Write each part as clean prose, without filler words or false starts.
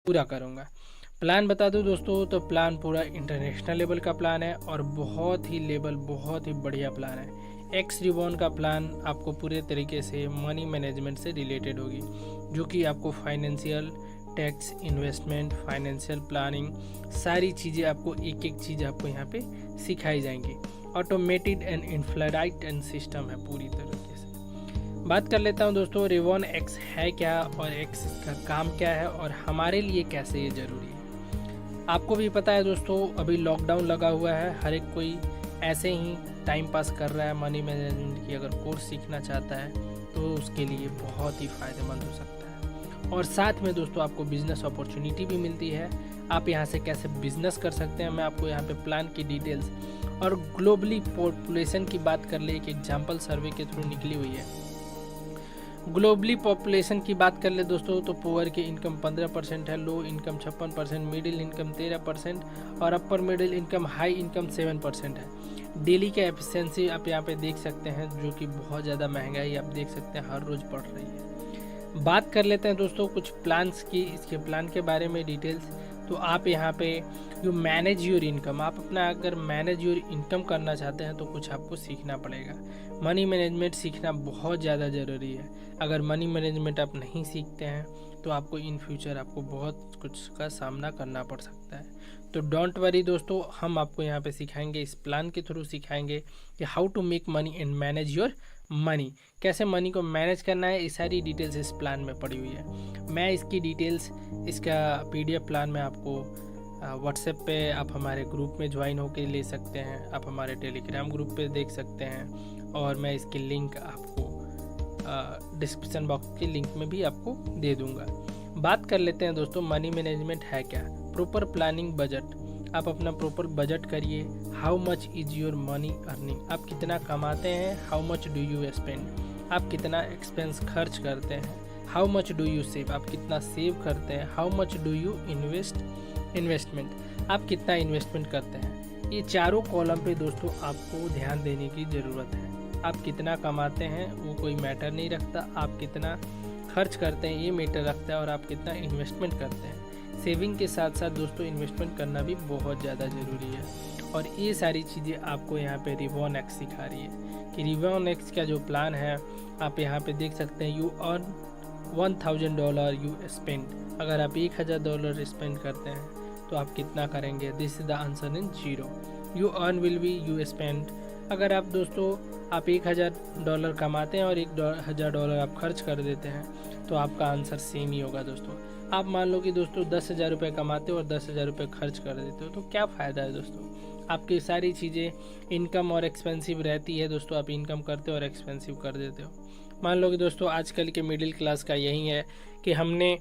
पूरा करूँगा। प्लान बता दूँ दोस्तों, तो प्लान पूरा इंटरनेशनल लेवल का प्लान है और बहुत ही बढ़िया प्लान है। एक्स रिवॉन का प्लान आपको पूरे तरीके से मनी मैनेजमेंट से रिलेटेड होगी, जो कि आपको financial, tax, investment, financial planning, सारी चीज़ें आपको एक एक चीज़ आपको यहाँ पे सिखाई जाएंगी। ऑटोमेटेड एंड इन्फ्लराइट एंड सिस्टम है पूरी तरीके से। बात कर लेता हूँ दोस्तों, रिवॉन एक्स है क्या और एक्स का काम क्या है और हमारे लिए कैसे ये ज़रूरी है। आपको भी पता है दोस्तों, अभी लॉकडाउन लगा हुआ है, हर एक कोई ऐसे ही टाइम पास कर रहा है। मनी मैनेजमेंट की अगर कोर्स सीखना चाहता है तो उसके लिए बहुत ही फ़ायदेमंद हो सकता है। और साथ में दोस्तों आपको बिजनेस अपॉर्चुनिटी भी मिलती है। आप यहाँ से कैसे बिजनेस कर सकते हैं, मैं आपको यहाँ पे प्लान की डिटेल्स और ग्लोबली पॉपुलेशन की बात कर ले, एक एग्जाम्पल सर्वे के थ्रू निकली हुई है। ग्लोबली पॉपुलेशन की बात कर ले दोस्तों, तो पुअर की इनकम 15% है, लो इनकम 56%, मिडिल इनकम 13% और upper middle income, high income 7% है। डेली का एफिशिएंसी आप यहाँ पे देख सकते हैं, जो कि बहुत ज़्यादा महंगाई आप देख सकते हैं हर रोज़ बढ़ रही है। बात कर लेते हैं दोस्तों कुछ प्लान्स की, इसके प्लान के बारे में डिटेल्स। तो आप यहाँ पे यू मैनेज योर इनकम, आप अपना अगर मैनेज योर इनकम करना चाहते हैं तो कुछ आपको सीखना पड़ेगा। मनी मैनेजमेंट सीखना बहुत ज़्यादा ज़रूरी है। अगर मनी मैनेजमेंट आप नहीं सीखते हैं तो आपको इन फ्यूचर आपको बहुत कुछ का सामना करना पड़ सकता है। तो डोंट वरी दोस्तों, हम आपको यहाँ पे सिखाएंगे, इस प्लान के थ्रू सिखाएंगे कि how to make money and manage your money, कैसे मनी को मैनेज करना है। ये सारी डिटेल्स इस प्लान में पड़ी हुई है। मैं इसकी डिटेल्स, इसका PDF प्लान मैं आपको व्हाट्सएप पे आप हमारे ग्रुप में ज्वाइन होकर ले सकते हैं, आप हमारे टेलीग्राम ग्रुप पे देख सकते हैं और मैं इसकी लिंक आपको डिस्क्रिप्शन बॉक्स की लिंक में भी आपको दे दूंगा। बात कर लेते हैं दोस्तों, मनी मैनेजमेंट है क्या। प्रॉपर प्लानिंग बजट, आप अपना प्रॉपर बजट करिए। How much is your money earning, आप कितना कमाते हैं। How much do you spend, आप कितना एक्सपेंस खर्च करते हैं। How much do you save, आप कितना सेव करते हैं। How much do you investment, आप कितना इन्वेस्टमेंट करते हैं। ये चारों कॉलम पे दोस्तों आपको ध्यान देने की ज़रूरत है। आप कितना कमाते हैं वो कोई मैटर नहीं रखता, आप कितना खर्च करते हैं ये मैटर रखता है, और आप कितना इन्वेस्टमेंट करते हैं। सेविंग के साथ साथ दोस्तों इन्वेस्टमेंट करना भी बहुत ज़्यादा ज़रूरी है। और ये सारी चीज़ें आपको यहाँ पे रिवॉन एक्स सिखा रही है कि रिवॉन एक्स का जो प्लान है आप यहाँ पे देख सकते हैं। यू अर्न $1000 यू स्पेंड, अगर आप $1000 स्पेंड करते हैं तो आप कितना करेंगे। This is the answer in zero. You earn will be you spend, अगर आप दोस्तों आप $1000 कमाते हैं और $1000 आप खर्च कर देते हैं तो आपका आंसर सेम ही होगा दोस्तों। आप मान लो कि दोस्तों 10,000 रुपये कमाते हो और 10,000 रुपये खर्च कर देते हो, तो क्या फ़ायदा है दोस्तों। आपकी सारी चीज़ें इनकम और एक्सपेंसिव रहती है दोस्तों, आप इनकम करते हो और एक्सपेंसिव कर देते हो। मान लो कि दोस्तों आजकल के मिडिल क्लास का यही है कि हमने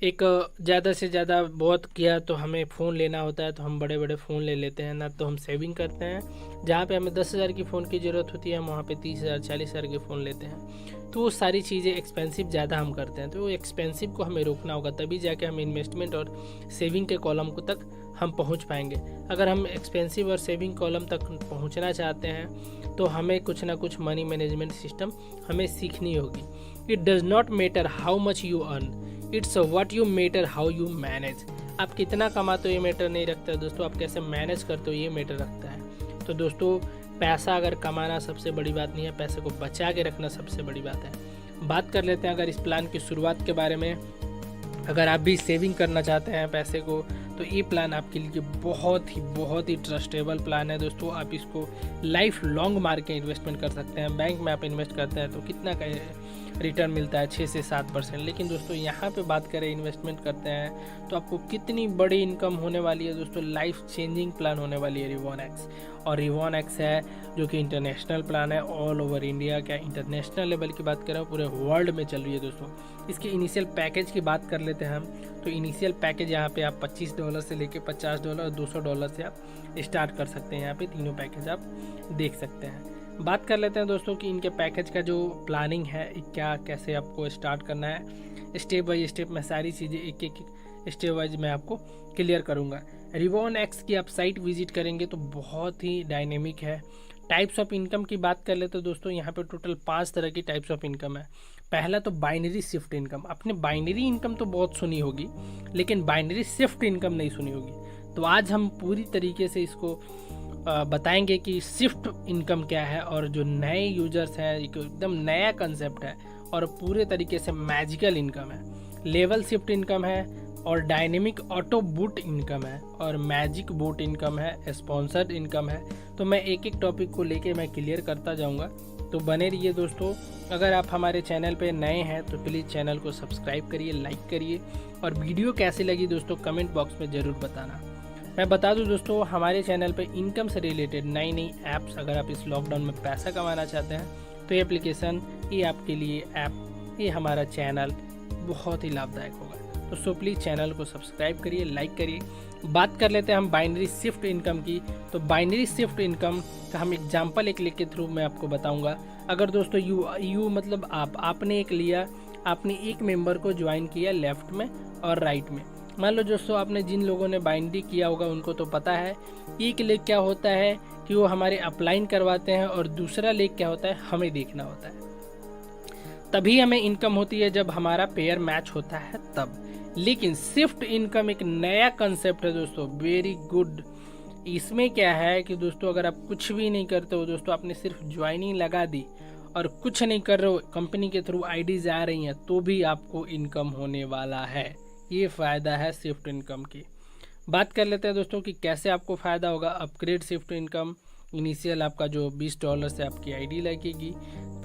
एक ज़्यादा से ज़्यादा बहुत किया तो हमें फ़ोन लेना होता है तो हम बड़े बड़े फ़ोन ले लेते हैं ना, तो हम सेविंग करते हैं। जहाँ पे हमें 10,000 की फ़ोन की ज़रूरत होती है हम वहाँ पे 30,000 40,000 के फ़ोन लेते हैं। तो वो सारी चीज़ें एक्सपेंसिव ज़्यादा हम करते हैं, तो वो एक्सपेंसिव को हमें रोकना होगा, तभी जाके हम इन्वेस्टमेंट और सेविंग के कॉलम को तक हम पहुँच पाएंगे। अगर हम एक्सपेंसिव और सेविंग कॉलम तक पहुँचना चाहते हैं तो हमें कुछ ना कुछ मनी मैनेजमेंट सिस्टम हमें सीखनी होगी। It does not matter how much you earn, it's what you matter how you manage. आप कितना कमाते हो ये मैटर नहीं रखता है दोस्तों, आप कैसे मैनेज करते हो ये मैटर रखता है। तो दोस्तों पैसा अगर कमाना सबसे बड़ी बात नहीं है, पैसे को बचा के रखना सबसे बड़ी बात है। बात कर लेते हैं अगर इस प्लान की शुरुआत के बारे में। अगर आप भी सेविंग करना चाहते हैं पैसे को तो ये प्लान आपके लिए बहुत ही ट्रस्टेबल प्लान है दोस्तों। आप इसको लाइफ लॉन्ग मार के इन्वेस्टमेंट कर सकते हैं। बैंक में आप इन्वेस्ट करते हैं तो कितना का रिटर्न मिलता है 6 से 7%, लेकिन दोस्तों यहाँ पे बात करें इन्वेस्टमेंट करते हैं तो आपको कितनी बड़ी इनकम होने वाली है दोस्तों। लाइफ चेंजिंग प्लान होने वाली है रिवॉन एक्स। और रिवॉन एक्स है जो कि इंटरनेशनल प्लान है, ऑल ओवर इंडिया, क्या इंटरनेशनल लेवल की बात करें पूरे वर्ल्ड में चल रही है दोस्तों। इसके इनिशियल पैकेज की बात कर लेते हैं हम, तो इनिशियल पैकेज यहाँ पे आप $25 से लेके $50 और $200 से आप स्टार्ट कर सकते हैं। यहाँ पे तीनों पैकेज आप देख सकते हैं। बात कर लेते हैं दोस्तों कि इनके पैकेज का जो प्लानिंग है क्या कैसे आपको स्टार्ट करना है। स्टेप बाय स्टेप मैं सारी चीज़ें एक एक स्टेप वाइज मैं आपको क्लियर करूँगा। रिवॉन एक्स की आप साइट विजिट करेंगे तो बहुत ही डायनेमिक है। टाइप्स ऑफ इनकम की बात कर ले तो दोस्तों यहाँ पे टोटल 5 तरह की टाइप्स ऑफ इनकम है। पहला तो बाइनरी शिफ्ट इनकम। आपने बाइनरी इनकम तो बहुत सुनी होगी, लेकिन बाइनरी शिफ्ट इनकम नहीं सुनी होगी। तो आज हम पूरी तरीके से इसको बताएंगे कि शिफ्ट इनकम क्या है, और जो नए यूजर्स हैं एकदम नया कंसेप्ट है और पूरे तरीके से मैजिकल इनकम है। लेवल शिफ्ट इनकम है और डायनेमिक ऑटो बूट इनकम है और मैजिक बूट इनकम है, स्पॉन्सर्ड इनकम है। तो मैं एक एक टॉपिक को लेके मैं क्लियर करता जाऊंगा, तो बने रहिए दोस्तों। अगर आप हमारे चैनल पे नए हैं तो प्लीज़ चैनल को सब्सक्राइब करिए, लाइक करिए, और वीडियो कैसी लगी दोस्तों कमेंट बॉक्स में ज़रूर बताना। मैं बता दूं दोस्तों, हमारे चैनल पे इनकम से रिलेटेड नई नई ऐप्स, अगर आप इस लॉकडाउन में पैसा कमाना चाहते हैं तो ये एप्लीकेशन, ये आपके लिए ऐप, ये हमारा चैनल बहुत ही लाभदायक होगा। तो सो प्लीज़ चैनल को सब्सक्राइब करिए, लाइक करिए। बात कर लेते हैं हम बाइनरी शिफ्ट इनकम की। तो बाइनरी शिफ्ट इनकम का हम एग्जांपल एक लिख के थ्रू मैं आपको बताऊंगा। अगर दोस्तों यू मतलब आपने एक लिया, आपने एक मेंबर को ज्वाइन किया लेफ्ट में और राइट में। मान लो दोस्तों, आपने जिन लोगों ने बाइनरी किया होगा उनको तो पता है एक लेग क्या होता है कि वो हमारे अपलाइन करवाते हैं, और दूसरा लेग क्या होता है हमें देखना होता है। तभी हमें इनकम होती है जब हमारा पेयर मैच होता है तब। लेकिन शिफ्ट इनकम एक नया कंसेप्ट है दोस्तों, वेरी गुड। इसमें क्या है कि दोस्तों, अगर आप कुछ भी नहीं करते हो दोस्तों, आपने सिर्फ ज्वाइनिंग लगा दी और कुछ नहीं कर रहे हो, कंपनी के थ्रू आईडीज आ रही हैं, तो भी आपको इनकम होने वाला है। ये फ़ायदा है शिफ्ट इनकम की। बात कर लेते हैं दोस्तों कि कैसे आपको फ़ायदा होगा। अपग्रेड शिफ्ट इनकम, इनिशियल आपका जो $20 से आपकी आईडी लगेगी,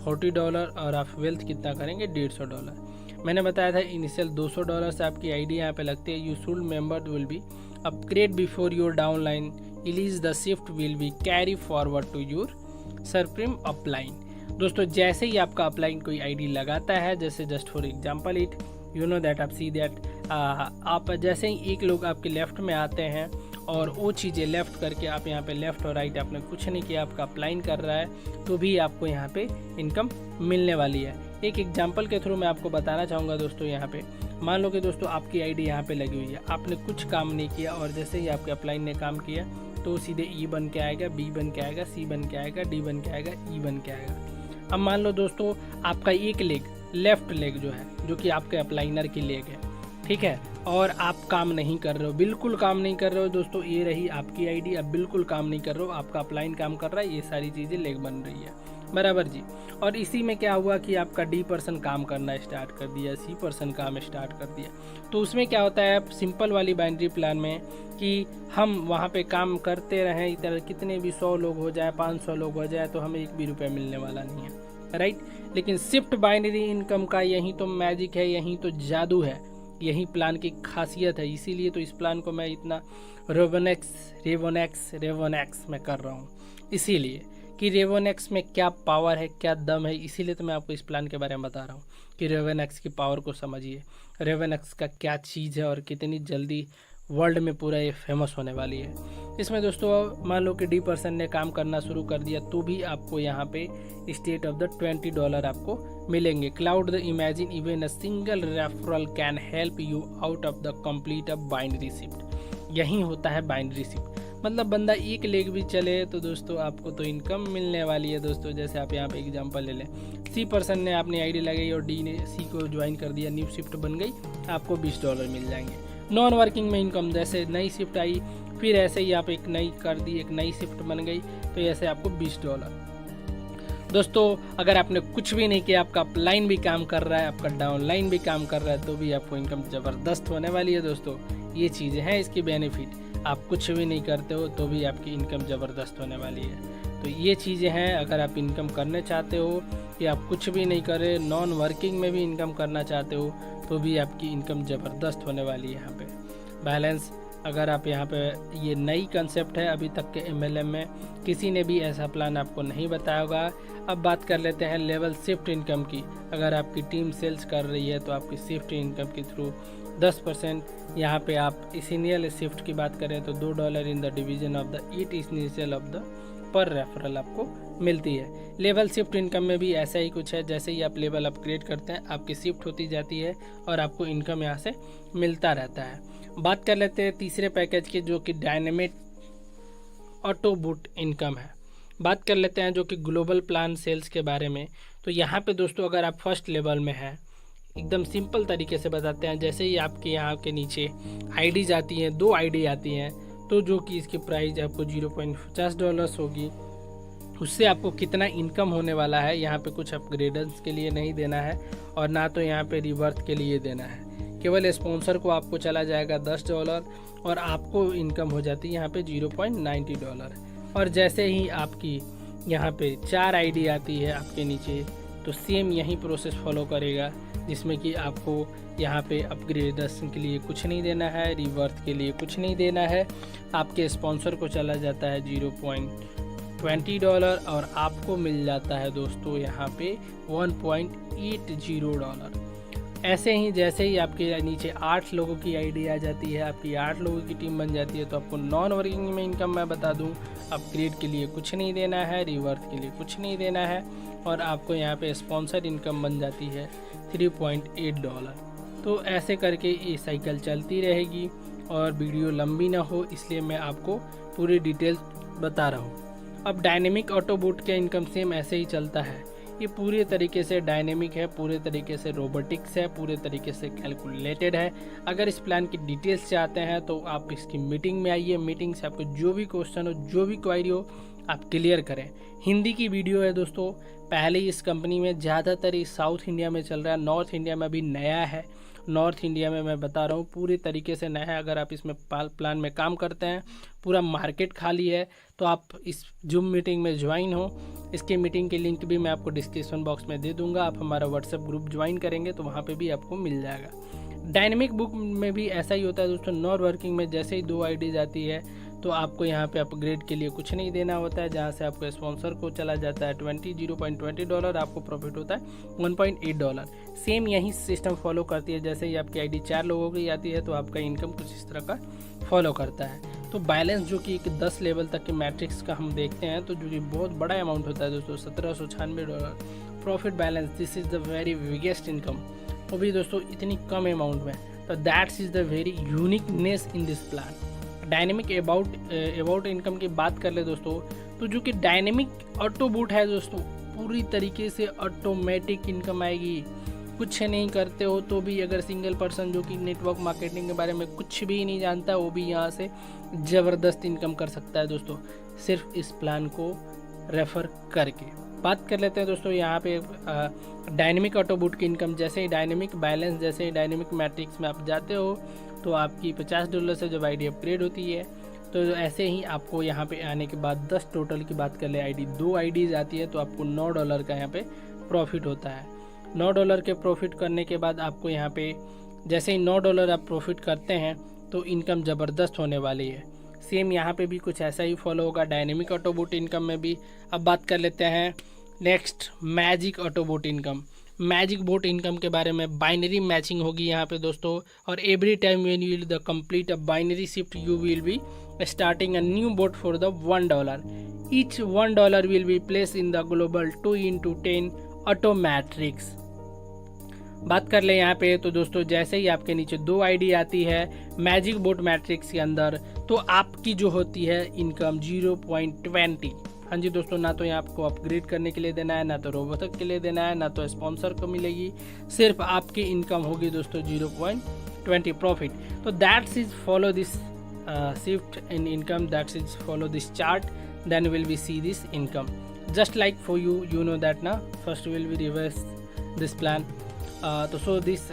$40, और आप वेल्थ कितना करेंगे $150। मैंने बताया था इनिशियल $200 से आपकी आईडी यहाँ पे लगती है। You should member will be upgrade before your downline release, the shift will be carry forward to your supreme upline. दोस्तों, जैसे ही आपका अपलाइन कोई आईडी लगाता है, जैसे just for example it you know that आप सी दैट आप जैसे ही एक लोग आपके लेफ्ट में आते हैं और वो चीज़ें लेफ़्ट करके आप यहाँ पे लेफ़्ट और राइट आपने कुछ नहीं किया, आपका अपलाइन कर रहा है, तो भी आपको यहाँ पे इनकम मिलने वाली है। एक एग्जांपल के थ्रू मैं आपको बताना चाहूँगा दोस्तों। यहाँ पे मान लो कि दोस्तों आपकी आईडी यहाँ पे लगी हुई है, आपने कुछ काम नहीं किया, और जैसे ही आपके अपलाइन ने काम किया तो सीधे ई बन के आएगा, बी बन के आएगा, सी बन के आएगा, डी बन के आएगा, ई बन के आएगा। अब मान लो दोस्तों आपका एक लेग, लेफ्ट लेग जो है, जो कि आपके अपलाइनर की लेग है, ठीक है, और आप काम नहीं कर रहे हो, बिल्कुल काम नहीं कर रहे हो दोस्तों। ये रही आपकी आईडी, अब बिल्कुल काम नहीं कर रहे हो, आपका अपलाइन काम कर रहा है, ये सारी चीज़ें लेग बन रही है, बराबर जी। और इसी में क्या हुआ कि आपका D% काम करना स्टार्ट कर दिया, C% काम स्टार्ट कर दिया। तो उसमें क्या होता है, सिंपल वाली बाइनरी प्लान में कि हम वहाँ पे काम करते रहें, इधर कितने भी 100 लोग हो जाए, 500 लोग हो जाए, तो हमें एक भी रुपया मिलने वाला नहीं है, राइट। लेकिन शिफ्ट बाइनरी इनकम का यही तो मैजिक है, यही तो जादू है, यही प्लान की खासियत है। इसीलिए तो इस प्लान को मैं इतना रेवोनेक्स में कर रहा हूँ, इसीलिए कि रेवोनेक्स में क्या पावर है, क्या दम है। इसीलिए तो मैं आपको इस प्लान के बारे में बता रहा हूँ कि रेवोनेक्स की पावर को समझिए, रेवोनेक्स का क्या चीज़ है और कितनी जल्दी वर्ल्ड में पूरा ये फेमस होने वाली है। इसमें दोस्तों मान लो कि D% ने काम करना शुरू कर दिया, तो भी आपको यहाँ पे स्टेट ऑफ द $20 आपको मिलेंगे। Cloud the imagine even a single referral can help you out of the complete of binary shift. यही होता है बाइनरी शिफ्ट, मतलब बंदा एक लेग भी चले तो दोस्तों आपको तो इनकम मिलने वाली है दोस्तों। जैसे आप यहाँ पे एग्जांपल ले लें, C% ने अपनी आईडी लगाई और D ने C को ज्वाइन कर दिया, न्यू शिफ्ट बन गई, आपको $20 मिल जाएंगे। नॉन वर्किंग में इनकम, जैसे नई शिफ्ट आई, फिर ऐसे ही आप एक नई कर दी, एक नई शिफ्ट बन गई, तो ऐसे आपको $20। दोस्तों अगर आपने कुछ भी नहीं किया, आपका अपलाइन भी काम कर रहा है, आपका डाउनलाइन भी काम कर रहा है, तो भी आपको इनकम ज़बरदस्त होने वाली है दोस्तों। ये चीज़ें हैं इसकी बेनिफिट। आप कुछ भी नहीं करते हो तो भी आपकी इनकम ज़बरदस्त होने वाली है। तो ये चीज़ें हैं, अगर आप इनकम करने चाहते हो कि आप कुछ भी नहीं कर रहे, नॉन वर्किंग में भी इनकम करना चाहते हो, तो भी आपकी इनकम ज़बरदस्त होने वाली है। यहाँ पे बैलेंस, अगर आप यहाँ पे, ये नई कंसेप्ट है, अभी तक के MLM में किसी ने भी ऐसा प्लान आपको नहीं बताया होगा। अब बात कर लेते हैं लेवल शिफ्ट इनकम की। अगर आपकी टीम सेल्स कर रही है तो आपकी शिफ्ट इनकम के थ्रू 10%, यहाँ पे आप इनिशियल शिफ्ट की बात करें तो $2 in the division of the eat initial of the पर रेफरल आपको मिलती है। लेवल शिफ्ट इनकम में भी ऐसा ही कुछ है, जैसे ही आप लेवल अपग्रेड करते हैं आपकी शिफ्ट होती जाती है और आपको इनकम यहाँ से मिलता रहता है। बात कर लेते हैं तीसरे पैकेज की, जो कि डायनेमिक ऑटो बूट इनकम है। बात कर लेते हैं जो कि ग्लोबल प्लान सेल्स के बारे में। तो यहाँ पे दोस्तों अगर आप फर्स्ट लेवल में हैं, एकदम सिंपल तरीके से बताते हैं। जैसे ही आपके यहाँ के नीचे आईडीज आती हैं, 2 आईडी आती हैं, तो जो कि इसकी प्राइस आपको $0.50 होगी। उससे आपको कितना इनकम होने वाला है, यहाँ पे कुछ अपग्रेडेंस के लिए नहीं देना है और ना तो यहाँ पे रिवर्थ के लिए देना है। केवल स्पॉन्सर को आपको चला जाएगा $10 और आपको इनकम हो जाती है यहाँ पे $0.90। और जैसे ही आपकी यहाँ पे 4 आईडी आती है आपके नीचे, तो सेम यही प्रोसेस फॉलो करेगा, जिसमें कि आपको यहाँ पे अपग्रेडेशन के लिए कुछ नहीं देना है, रिवर्थ के लिए कुछ नहीं देना है। आपके स्पॉन्सर को चला जाता है $0.20 और आपको मिल जाता है दोस्तों यहाँ पे $1.80। ऐसे ही जैसे ही आपके नीचे 8 लोगों की आईडी आ जाती है, आपकी 8 लोगों की टीम बन जाती है, तो आपको नॉन वर्किंग में इनकम मैं बता दूं, अपग्रेड के लिए कुछ नहीं देना है, रिवर्थ के लिए कुछ नहीं देना है और आपको यहाँ पे स्पॉन्सर इनकम बन जाती है $3.8। तो ऐसे करके ये साइकिल चलती रहेगी और वीडियो लंबी ना हो इसलिए मैं आपको पूरी डिटेल्स बता रहा हूँ। अब डायनेमिक ऑटो बूट के इनकम सेम ऐसे ही चलता है। ये पूरे तरीके से डायनेमिक है, पूरे तरीके से रोबोटिक्स है, पूरे तरीके से कैलकुलेटेड है। अगर इस प्लान की डिटेल्स चाहते हैं तो आप इसकी मीटिंग में आइए, मीटिंग से आपको जो भी क्वेश्चन हो, जो भी क्वायरी हो, आप क्लियर करें। हिंदी की वीडियो है दोस्तों। पहले इस कंपनी में ज़्यादातर इस साउथ इंडिया में चल रहा है, नॉर्थ इंडिया में अभी नया है। नॉर्थ इंडिया में मैं बता रहा हूँ पूरी तरीके से नया है। अगर आप इसमें प्लान में काम करते हैं, पूरा मार्केट खाली है, तो आप इस जूम मीटिंग में ज्वाइन हो। इसकी मीटिंग की लिंक भी मैं आपको डिस्क्रिप्शन बॉक्स में दे दूंगा। आप हमारा व्हाट्सएप ग्रुप ज्वाइन करेंगे तो वहाँ पे भी आपको मिल जाएगा। डायनेमिक बुक में भी ऐसा ही होता है दोस्तों। नॉन वर्किंग में जैसे ही 2 आईडी आती है तो आपको यहाँ पे अपग्रेड के लिए कुछ नहीं देना होता है, जहाँ से आपको स्पॉन्सर को चला जाता है $0.20, आपको प्रॉफिट होता है $1.8। सेम यही सिस्टम फॉलो करती है। जैसे ही आपकी आईडी 4 लोगों की आती है तो आपका इनकम कुछ इस तरह का फॉलो करता है। तो बैलेंस जो कि 10 लेवल तक के मैट्रिक्स का हम देखते हैं, तो जो कि बहुत बड़ा अमाउंट होता है दोस्तों, $1796 profit balance. This is the very biggest income, वो भी दोस्तों इतनी कम अमाउंट में। तो that's is the very uniqueness in this plan. Dynamic about income की बात कर ले दोस्तों, तो जो कि डायनेमिक ऑटो बूट है दोस्तों, पूरी तरीके से ऑटोमेटिक इनकम आएगी। कुछ नहीं करते हो तो भी, अगर सिंगल पर्सन जो कि नेटवर्क मार्केटिंग के बारे में कुछ भी नहीं जानता, वो भी यहाँ से ज़बरदस्त इनकम कर सकता है दोस्तों, सिर्फ इस प्लान को रेफ़र करके। बात कर लेते हैं दोस्तों यहाँ पे डायनेमिक ऑटो बूट की इनकम। जैसे ही डायनेमिक बैलेंस, जैसे ही डायनेमिक मैट्रिक्स में आप जाते हो तो आपकी $50 से जब आईडी अपग्रेड होती है, तो ऐसे ही आपको यहाँ पे आने के बाद 10 टोटल की बात कर ले, आईडी 2 आईडीज़ आती है तो आपको $9 का यहाँ पे प्रॉफिट होता है। $9 के प्रॉफिट करने के बाद आपको यहाँ पे जैसे ही $9 आप प्रॉफिट करते हैं तो इनकम ज़बरदस्त होने वाली है। सेम यहाँ पे भी कुछ ऐसा ही फॉलो होगा डायनेमिक ऑटो बूट इनकम में भी। अब बात कर लेते हैं next magic auto boot income. Magic boat income के बारे में बाइनरी मैचिंग होगी यहाँ पे दोस्तों, और every time when you will the complete a binary shift you will be starting a new boat for the $1। Each $1 will be place in the global 2x10 auto matrix. बात कर ले यहाँ पे तो दोस्तों, जैसे ही आपके नीचे 2 आईडी आती है मैजिक बोट मैट्रिक्स के अंदर, तो आपकी जो होती है इनकम 0.20। हाँ जी दोस्तों, ना तो यहाँ आपको अपग्रेड करने के लिए देना है, ना तो रोबोटिक के लिए देना है, ना तो स्पॉन्सर को मिलेगी, सिर्फ आपकी इनकम होगी दोस्तों 0.20 प्रॉफिट। तो that's is follow this shift in income, that's is follow this chart, then will be see this income just like for you, you know that ना। First will be reverse this plan, तो so this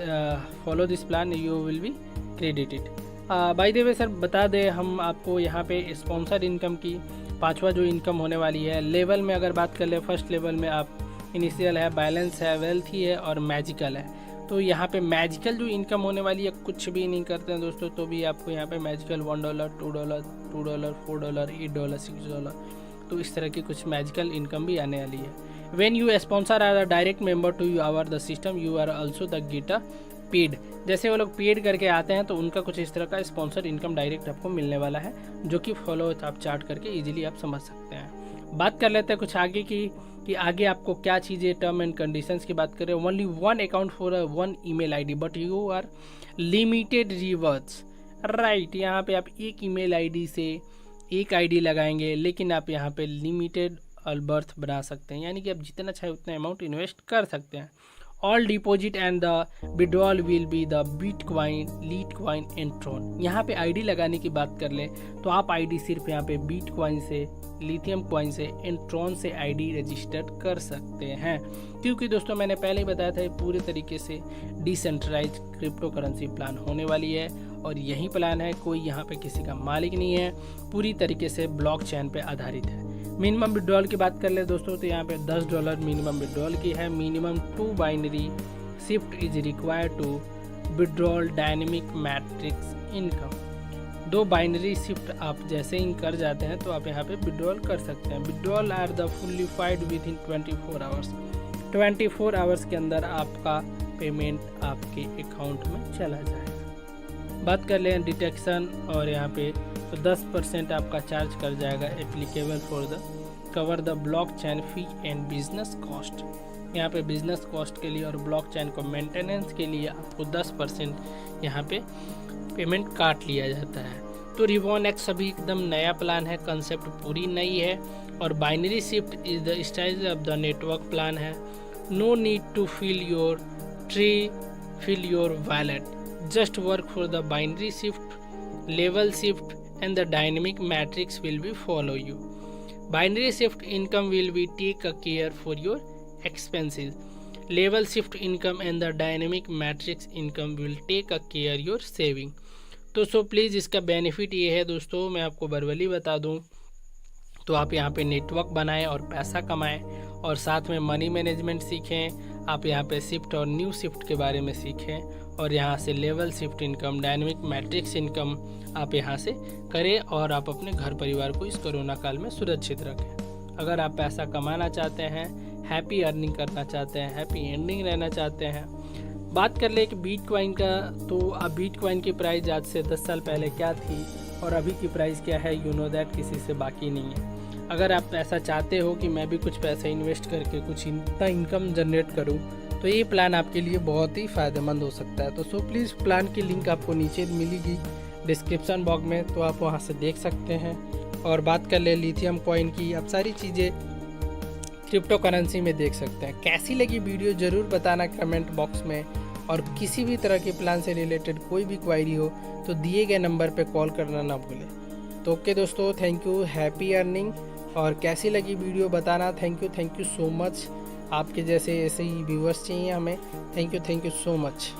follow this plan, you will be credited. By the way sir बता दें हम आपको यहाँ पे sponsor income की 5वां जो इनकम होने वाली है लेवल में अगर बात कर ले, फर्स्ट लेवल में आप इनिशियल है, बैलेंस है, वेल्थी है और मैजिकल है। तो यहाँ पे मैजिकल जो इनकम होने वाली है, कुछ भी नहीं करते हैं दोस्तों तो भी आपको यहाँ पे मैजिकल $1, $2, $4, $8, $6, तो इस तरह की कुछ मैजिकल इनकम भी आने वाली है। When you sponsor are a direct member to you our the system, you are also the get a paid. जैसे वो लोग पेड करके आते हैं तो उनका कुछ इस तरह का स्पॉन्सर इनकम डायरेक्ट आपको मिलने वाला है, जो कि फॉलो आप चार्ट करके इजीली आप समझ सकते हैं। बात कर लेते हैं कुछ आगे की, कि आगे आपको क्या चीज़ें, टर्म एंड कंडीशंस की बात करें। Only 1 account for 1 email ID but you are limited reverts, right. यहाँ पे आप एक ईमेल आईडी से एक आईडी लगाएंगे, लेकिन आप यहाँ पे लिमिटेड और बर्थ बना सकते हैं, यानी कि आप जितना चाहे उतना अमाउंट इन्वेस्ट कर सकते हैं। All deposit and the withdrawal will be the Bitcoin, Litecoin and Tron. यहाँ पे आईडी लगाने की बात कर ले तो आप आईडी सिर्फ यहाँ पे बिटकॉइन से, लिथियम कॉइन से एंड ट्रॉन से आईडी रजिस्टर्ड कर सकते हैं, क्योंकि दोस्तों मैंने पहले ही बताया था ये पूरे तरीके से डिसेंट्रलाइज क्रिप्टो करेंसी प्लान होने वाली है और यही प्लान है, कोई यहाँ पे किसी का मालिक नहीं है, पूरी तरीके से ब्लॉकचेन पे आधारित है। मिनिमम विड्रॉल की बात कर ले दोस्तों तो यहाँ पे $10 मिनिमम विड्रॉल की है। Minimum 2 binary shift is required to withdrawal dynamic matrix income. 2 binary shift आप जैसे ही कर जाते हैं तो आप यहाँ पे विड्रॉल कर सकते हैं। Withdrawal are the fulfilled within 24 hours. 24 hours के अंदर आपका पेमेंट आपके अकाउंट में चला जाएगा। बात कर लें डिटेक्शन और यहाँ पे तो 10% आपका चार्ज कर जाएगा applicable for the cover the blockchain fee and business cost. यहाँ पे बिजनेस कॉस्ट के लिए और ब्लॉकचेन को मेंटेनेंस के लिए आपको 10% यहाँ पे पेमेंट काट लिया जाता है। तो रिबॉन एक्स अभी एकदम नया प्लान है, कंसेप्ट पूरी नई है और binary shift is the style of the network plan है। No need to fill your tree, fill your wallet, just work for the binary shift, level shift and the dynamic matrix will be follow you. Binary shift income will be take a care for your expenses. Level shift income and the dynamic matrix income will take a care your saving. तो so please इसका benefit ये है दोस्तों, मैं आपको verbally बता दूं तो आप यहाँ पे नेटवर्क बनाएं और पैसा कमाएं और साथ में मनी मैनेजमेंट सीखें। आप यहाँ पे शिफ्ट और न्यू शिफ्ट के बारे में सीखें और यहाँ से level shift income, dynamic matrix income आप यहाँ से करें और आप अपने घर परिवार को इस कोरोना काल में सुरक्षित रखें। अगर आप पैसा कमाना चाहते हैं, हैप्पी अर्निंग करना चाहते हैं, हैप्पी एंडिंग रहना चाहते हैं। बात कर ले कि बिटकॉइन का, तो अब बिटकॉइन की प्राइस आज से 10 साल पहले क्या थी और अभी की प्राइस क्या है, यू नो दैट किसी से बाकी नहीं है। अगर आप ऐसा चाहते हो कि मैं भी कुछ पैसा इन्वेस्ट करके कुछ इतना इनकम जनरेट करूं तो ये प्लान आपके लिए बहुत ही फ़ायदेमंद हो सकता है। तो सो प्लीज़ प्लान की लिंक आपको नीचे मिलेगी डिस्क्रिप्शन बॉक्स में, तो आप वहां से देख सकते हैं। और बात कर ले लिथियम कॉइन की, आप सारी चीज़ें क्रिप्टो करेंसी में देख सकते हैं। कैसी लगी वीडियो ज़रूर बताना कमेंट बॉक्स में, और किसी भी तरह के प्लान से रिलेटेड कोई भी क्वायरी हो तो दिए गए नंबर पर कॉल करना ना भूलें। तो ओके दोस्तों, थैंक यू, हैप्पी अर्निंग। और कैसी लगी वीडियो बताना। Thank you so much. आपके जैसे ऐसे ही व्यूअर्स चाहिए हमें। Thank you so much.